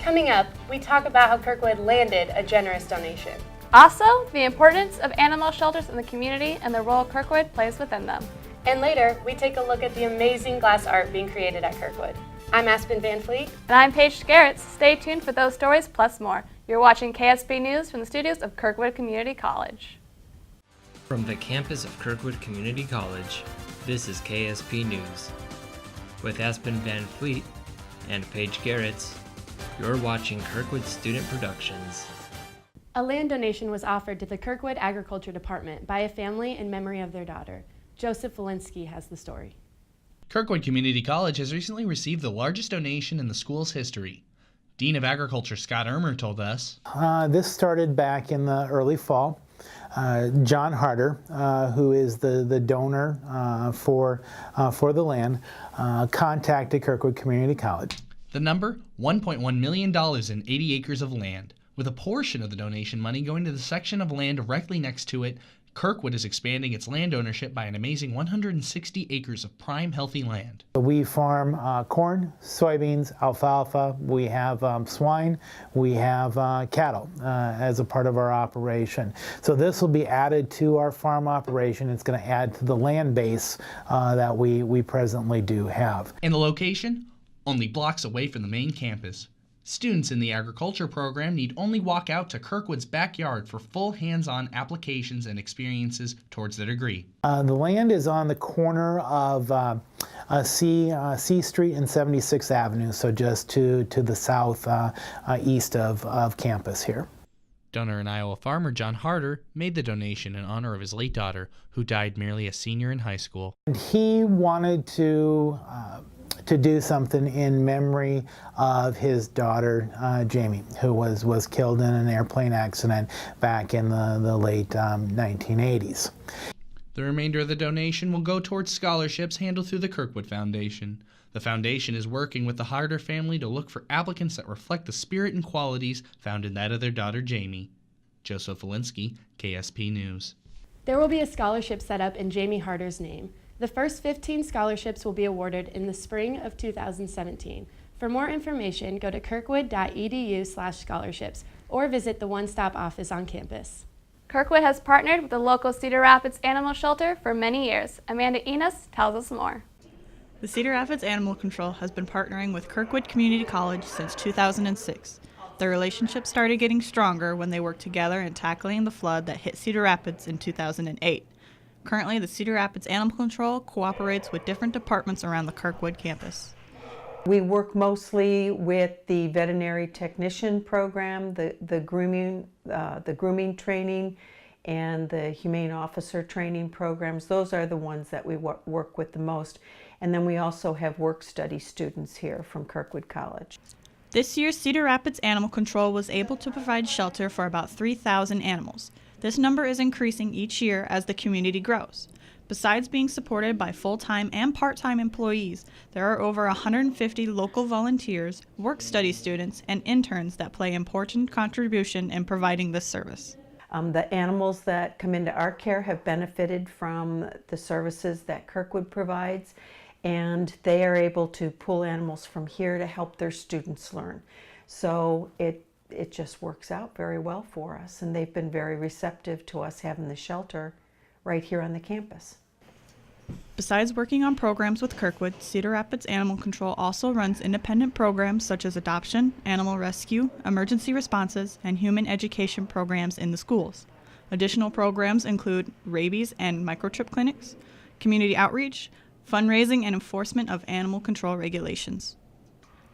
Coming up, we talk about how Kirkwood landed a generous donation. Also, the importance of animal shelters in the community and the role Kirkwood plays within them. And later, we take a look at the amazing glass art being created at Kirkwood. I'm Aspen Van Fleet. And I'm Paige Garrett. Stay tuned for those stories plus more. You're watching KSP News from the studios of Kirkwood Community College. From the campus of Kirkwood Community College, this is KSP News. With Aspen Van Fleet and Paige Garrett, you're watching Kirkwood Student Productions. A land donation was offered to the Kirkwood Agriculture Department by a family in memory of their daughter. Joseph Walensky has the story. Kirkwood Community College has recently received the largest donation in the school's history. Dean of Agriculture Scott Ermer told us. This started back in the early fall. John Harder, who is the donor for the land, contacted Kirkwood Community College. The number, $1.1 million in 80 acres of land. With a portion of the donation money going to the section of land directly next to it, Kirkwood is expanding its land ownership by an amazing 160 acres of prime, healthy land. We farm corn, soybeans, alfalfa, we have swine, we have cattle as a part of our operation. So this will be added to our farm operation. It's going to add to the land base that we presently do have. And the location? Only blocks away from the main campus. Students in the agriculture program need only walk out to Kirkwood's backyard for full hands-on applications and experiences towards their degree. The land is on the corner of C Street and 76th Avenue, so just to the south east of campus here. Donor and Iowa farmer John Harder made the donation in honor of his late daughter, who died merely a senior in high school. And he wanted to do something in memory of his daughter, Jamie, who was killed in an airplane accident back in the late 1980s. The remainder of the donation will go towards scholarships handled through the Kirkwood Foundation. The foundation is working with the Harder family to look for applicants that reflect the spirit and qualities found in that of their daughter, Jamie. Joseph Walensky, KSP News. There will be a scholarship set up in Jamie Harder's name. The first 15 scholarships will be awarded in the spring of 2017. For more information, go to kirkwood.edu/scholarships or visit the one-stop office on campus. Kirkwood has partnered with the local Cedar Rapids Animal Shelter for many years. Amanda Enos tells us more. The Cedar Rapids Animal Control has been partnering with Kirkwood Community College since 2006. Their relationship started getting stronger when they worked together in tackling the flood that hit Cedar Rapids in 2008. Currently, the Cedar Rapids Animal Control cooperates with different departments around the Kirkwood campus. We work mostly with the veterinary technician program, the grooming training, and the humane officer training programs. Those are the ones that we work with the most. And then we also have work study students here from Kirkwood College. This year, Cedar Rapids Animal Control was able to provide shelter for about 3,000 animals. This number is increasing each year as the community grows. Besides being supported by full-time and part-time employees, there are over 150 local volunteers, work-study students, and interns that play important contribution in providing this service. The animals that come into our care have benefited from the services that Kirkwood provides, and they are able to pull animals from here to help their students learn. So it just works out very well for us, and they've been very receptive to us having the shelter right here on the campus. Besides working on programs with Kirkwood, Cedar Rapids Animal Control also runs independent programs such as adoption, animal rescue, emergency responses, and human education programs in the schools. Additional programs include rabies and microchip clinics, community outreach, fundraising, and enforcement of animal control regulations.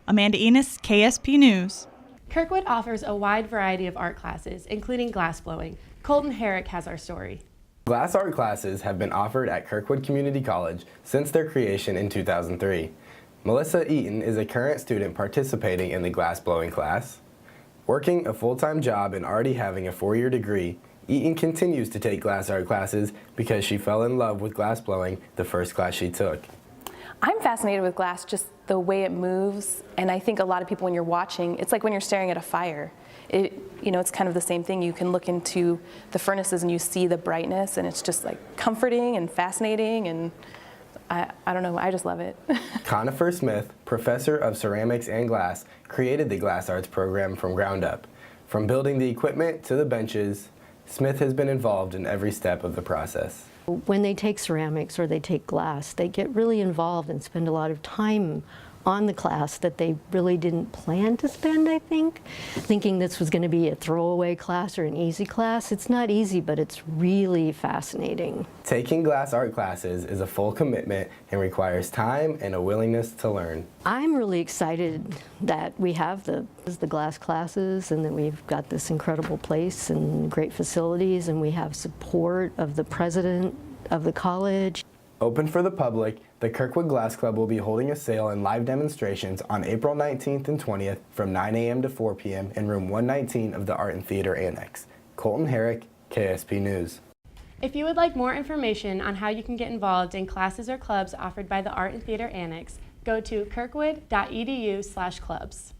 Amanda Enos, KSP News. Kirkwood offers a wide variety of art classes, including glassblowing. Colton Herrick has our story. Glass art classes have been offered at Kirkwood Community College since their creation in 2003. Melissa Eaton is a current student participating in the glassblowing class. Working a full-time job and already having a 4-year degree, Eaton continues to take glass art classes because she fell in love with glassblowing the first class she took. I'm fascinated with glass, just the way it moves, and I think a lot of people when you're watching, it's like when you're staring at a fire. It's kind of the same thing. You can look into the furnaces and you see the brightness, and it's just like comforting and fascinating, and I don't know, I just love it. Conifer Smith, professor of ceramics and glass, created the Glass Arts program from ground up. From building the equipment to the benches, Smith has been involved in every step of the process. When they take ceramics or they take glass, they get really involved and spend a lot of time on the class that they really didn't plan to spend, I think. Thinking this was going to be a throwaway class or an easy class. It's not easy, but it's really fascinating. Taking glass art classes is a full commitment and requires time and a willingness to learn. I'm really excited that we have the glass classes and that we've got this incredible place and great facilities, and we have support of the president of the college. Open for the public, the Kirkwood Glass Club will be holding a sale and live demonstrations on April 19th and 20th from 9 a.m. to 4 p.m. in room 119 of the Art and Theater Annex. Colton Herrick, KSP News. If you would like more information on how you can get involved in classes or clubs offered by the Art and Theater Annex, go to kirkwood.edu/clubs.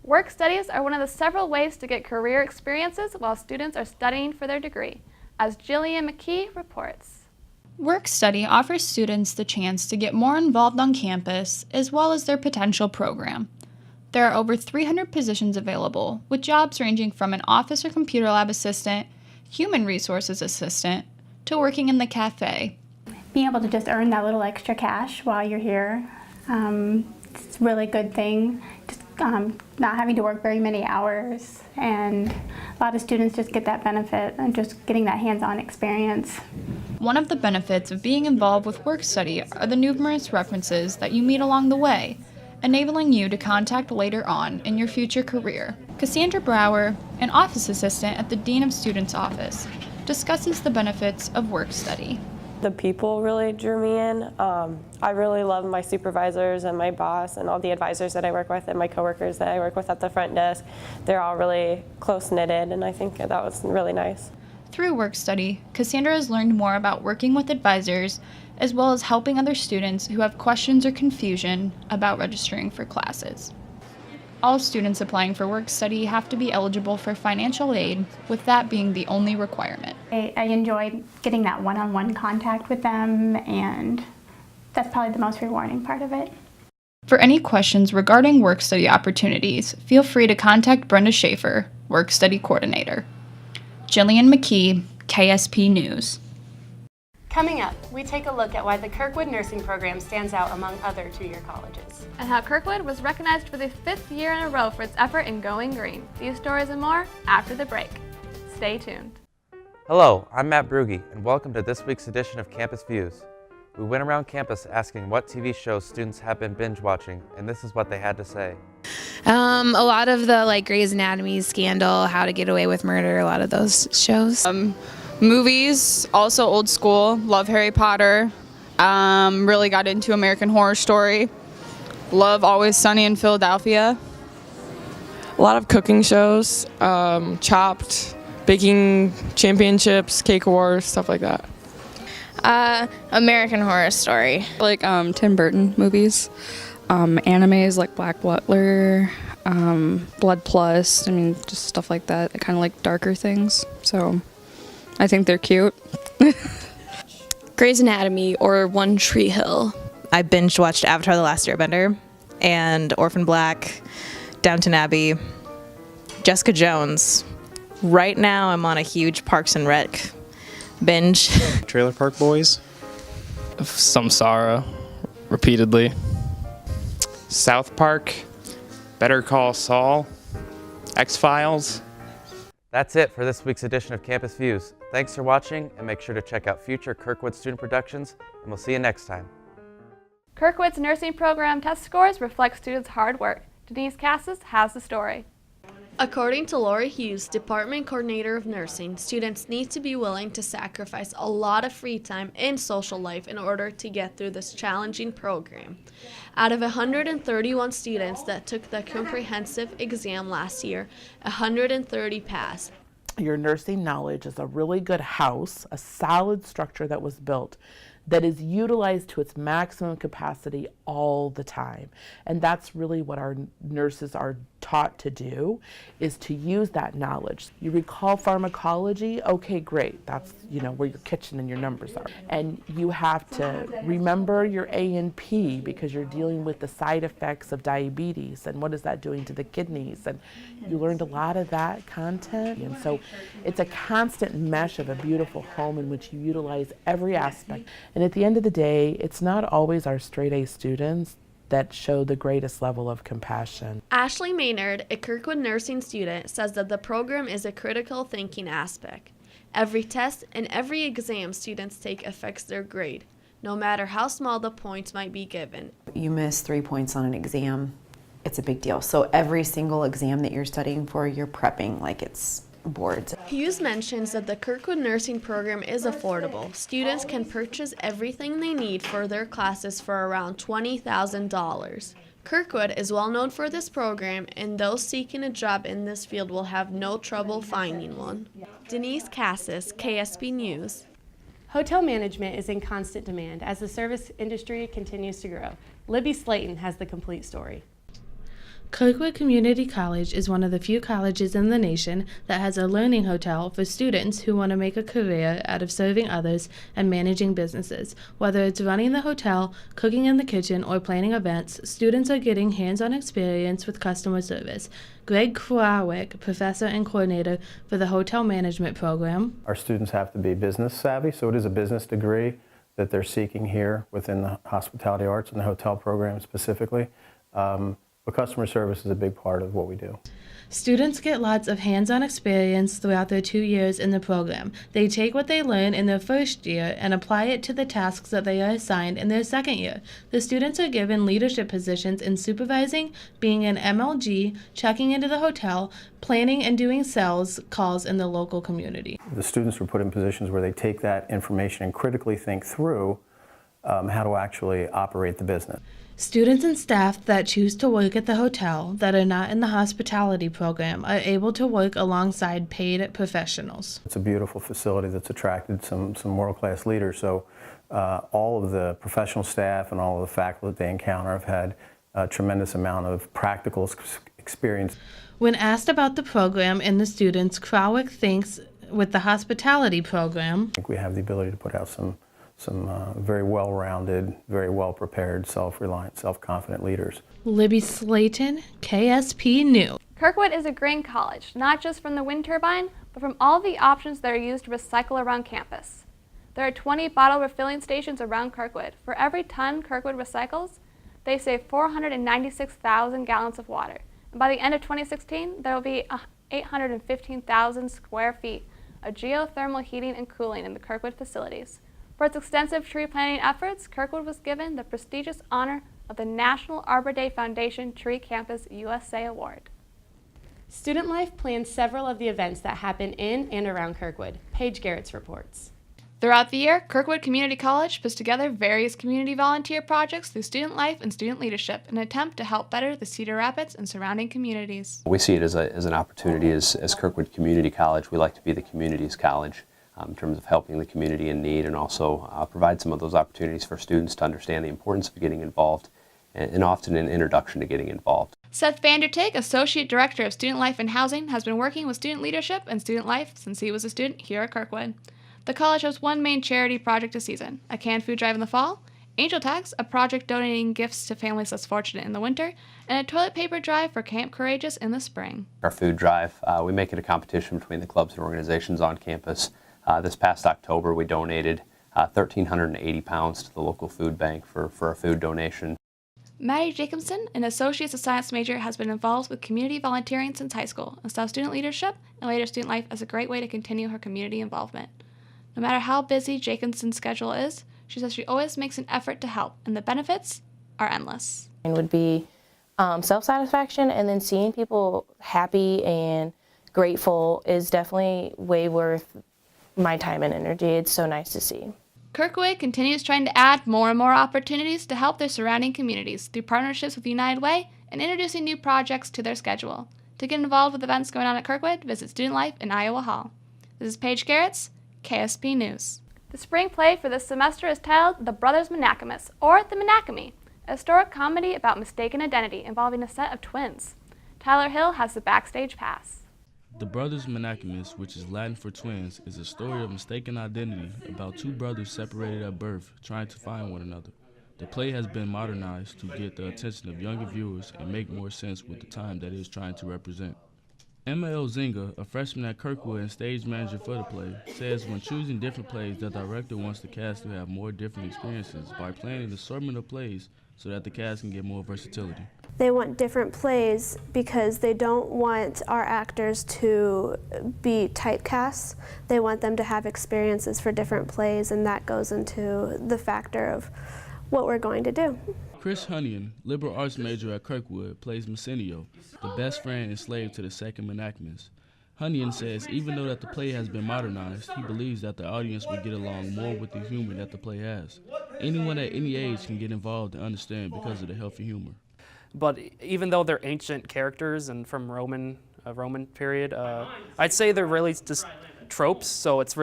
Work studies are one of the several ways to get career experiences while students are studying for their degree, as Jillian McKee reports. Work study offers students the chance to get more involved on campus as well as their potential program. There are over 300 positions available, with jobs ranging from an office or computer lab assistant, human resources assistant, to working in the cafe. Being able to just earn that little extra cash while you're here, it's a really good thing. Just not having to work very many hours, and a lot of students just get that benefit and just getting that hands-on experience. One of the benefits of being involved with work study are the numerous references that you meet along the way, enabling you to contact later on in your future career. Cassandra Brower, an office assistant at the Dean of Students office, discusses the benefits of work study. The people really drew me in. I really love my supervisors and my boss and all the advisors that I work with and my coworkers that I work with at the front desk. They're all really close-knitted, and I think that was really nice. Through work study, Cassandra has learned more about working with advisors, as well as helping other students who have questions or confusion about registering for classes. All students applying for work study have to be eligible for financial aid, with that being the only requirement. I enjoy getting that one-on-one contact with them, and that's probably the most rewarding part of it. For any questions regarding work study opportunities, feel free to contact Brenda Schaefer, Work Study Coordinator. Jillian McKee, KSP News. Coming up, we take a look at why the Kirkwood nursing program stands out among other two-year colleges. And how Kirkwood was recognized for the 5th year in a row for its effort in going green. These stories and more after the break. Stay tuned. Hello, I'm Matt Brugge, and welcome to this week's edition of Campus Views. We went around campus asking what TV shows students have been binge watching, and this is what they had to say. A lot of the Grey's Anatomy, Scandal, How to Get Away with Murder, a lot of those shows. Movies, also old school, love Harry Potter, really got into American Horror Story, love Always Sunny in Philadelphia. A lot of cooking shows, Chopped, Baking Championships, Cake Wars, stuff like that. American Horror Story. Like Tim Burton movies, animes like Black Butler, Blood Plus, just stuff like that. I kind of like darker things, so I think they're cute. Grey's Anatomy or One Tree Hill. I binge watched Avatar: The Last Airbender and Orphan Black, Downton Abbey, Jessica Jones. Right now I'm on a huge Parks and Rec binge. Trailer Park Boys. Samsara, repeatedly. South Park, Better Call Saul, X-Files. That's it for this week's edition of Campus Views. Thanks for watching, and make sure to check out future Kirkwood Student Productions, and we'll see you next time. Kirkwood's nursing program test scores reflect students' hard work. Denise Cassis has the story. According to Lori Hughes, Department Coordinator of Nursing, students need to be willing to sacrifice a lot of free time and social life in order to get through this challenging program. Out of 131 students that took the comprehensive exam last year, 130 passed. Your nursing knowledge is a really good house, a solid structure that was built that is utilized to its maximum capacity all the time. And that's really what our nurses are taught to do is to use that knowledge. You recall pharmacology, okay, great. That's, where your kitchen and your numbers are. And you have to remember your A and P because you're dealing with the side effects of diabetes and what is that doing to the kidneys. And you learned a lot of that content. And so it's a constant mesh of a beautiful home in which you utilize every aspect. And at the end of the day, it's not always our straight A students that show the greatest level of compassion. Ashley Maynard, a Kirkwood nursing student, says that the program is a critical thinking aspect. Every test and every exam students take affects their grade, no matter how small the points might be given. You miss 3 points on an exam, it's a big deal. So every single exam that you're studying for, you're prepping like it's boards. Hughes mentions that the Kirkwood nursing program is affordable. Students can purchase everything they need for their classes for around $20,000. Kirkwood is well known for this program, and those seeking a job in this field will have no trouble finding one. Denise Cassis, KSP News. Hotel management is in constant demand as the service industry continues to grow. Libby Slayton has the complete story. Kirkwood Community College is one of the few colleges in the nation that has a learning hotel for students who want to make a career out of serving others and managing businesses. Whether it's running the hotel, cooking in the kitchen, or planning events, students are getting hands-on experience with customer service. Greg Krawick, professor and coordinator for the hotel management program. Our students have to be business savvy, so it is a business degree that they're seeking here within the hospitality arts and the hotel program specifically. But customer service is a big part of what we do. Students get lots of hands-on experience throughout their 2 years in the program. They take what they learn in their first year and apply it to the tasks that they are assigned in their second year. The students are given leadership positions in supervising, being an MLG, checking into the hotel, planning and doing sales calls in the local community. The students were put in positions where they take that information and critically think through how to actually operate the business. Students and staff that choose to work at the hotel that are not in the hospitality program are able to work alongside paid professionals. It's a beautiful facility that's attracted some world-class leaders, so all of the professional staff and all of the faculty that they encounter have had a tremendous amount of practical experience. When asked about the program and the students, Krawick thinks with the hospitality program, I think we have the ability to put out some very well-rounded, very well-prepared, self-reliant, self-confident leaders. Libby Slayton, KSP News. Kirkwood is a green college, not just from the wind turbine, but from all the options that are used to recycle around campus. There are 20 bottle refilling stations around Kirkwood. For every ton Kirkwood recycles, they save 496,000 gallons of water. And by the end of 2016, there will be 815,000 square feet of geothermal heating and cooling in the Kirkwood facilities. For its extensive tree planting efforts, Kirkwood was given the prestigious honor of the National Arbor Day Foundation Tree Campus USA Award. Student Life plans several of the events that happen in and around Kirkwood. Paige Garrett's reports. Throughout the year, Kirkwood Community College puts together various community volunteer projects through student life and student leadership in an attempt to help better the Cedar Rapids and surrounding communities. We see it as an opportunity as Kirkwood Community College. We like to be the community's college. In terms of helping the community in need, and also provide some of those opportunities for students to understand the importance of getting involved, and often an introduction to getting involved. Seth Vandertig, Associate Director of Student Life and Housing, has been working with student leadership and student life since he was a student here at Kirkwood. The college has one main charity project a season, a canned food drive in the fall, Angel Tags, a project donating gifts to families less fortunate in the winter, and a toilet paper drive for Camp Courageous in the spring. Our food drive, we make it a competition between the clubs and organizations on campus. This past October, we donated 1,380 pounds to the local food bank for a food donation. Maddie Jacobson, an Associates of Science major, has been involved with community volunteering since high school and saw student leadership and later student life as a great way to continue her community involvement. No matter how busy Jacobson's schedule is, she says she always makes an effort to help, and the benefits are endless. It would be self-satisfaction, and then seeing people happy and grateful is definitely way worth my time and energy. It's so nice to see. Kirkwood continues trying to add more and more opportunities to help their surrounding communities through partnerships with United Way and introducing new projects to their schedule. To get involved with events going on at Kirkwood, visit Student Life in Iowa Hall. This is Paige Garrett's KSP News. The spring play for this semester is titled The Brothers Menachemous, or The Menachemy, a historic comedy about mistaken identity involving a set of twins. Tyler Hill has the backstage pass. The Brothers Menaechmus, which is Latin for twins, is a story of mistaken identity about two brothers separated at birth trying to find one another. The play has been modernized to get the attention of younger viewers and make more sense with the time that it is trying to represent. Emma Elzinga, a freshman at Kirkwood and stage manager for the play, says when choosing different plays, the director wants the cast to have more different experiences by planning an assortment of plays so that the cast can get more versatility. They want different plays because they don't want our actors to be typecast. They want them to have experiences for different plays, and that goes into the factor of what we're going to do. Chris Hunnion, liberal arts major at Kirkwood, plays Messinio, the best friend enslaved to the second Menaechmus. Hunnion says even though that the play has been modernized, he believes that the audience will get along more with the humor that the play has. Anyone at any age can get involved and understand because of the healthy humor. But even though they're ancient characters and from Roman period, I'd say they're really just tropes, so it's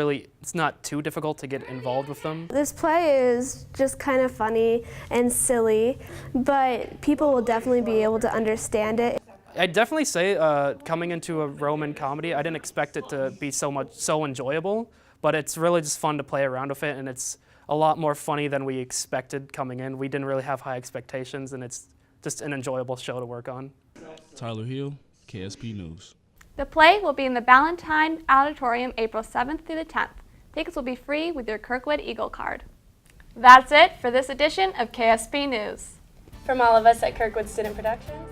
not too difficult to get involved with them. This play is just kind of funny and silly, but people will definitely be able to understand it. I'd definitely say coming into a Roman comedy, I didn't expect it to be so enjoyable, but it's really just fun to play around with it, and it's a lot more funny than we expected coming in. We didn't really have high expectations, and it's just an enjoyable show to work on. Tyler Hill, KSP News. The play will be in the Ballantine Auditorium April 7th through the 10th. Tickets will be free with your Kirkwood Eagle card. That's it for this edition of KSP News. From all of us at Kirkwood Student Productions,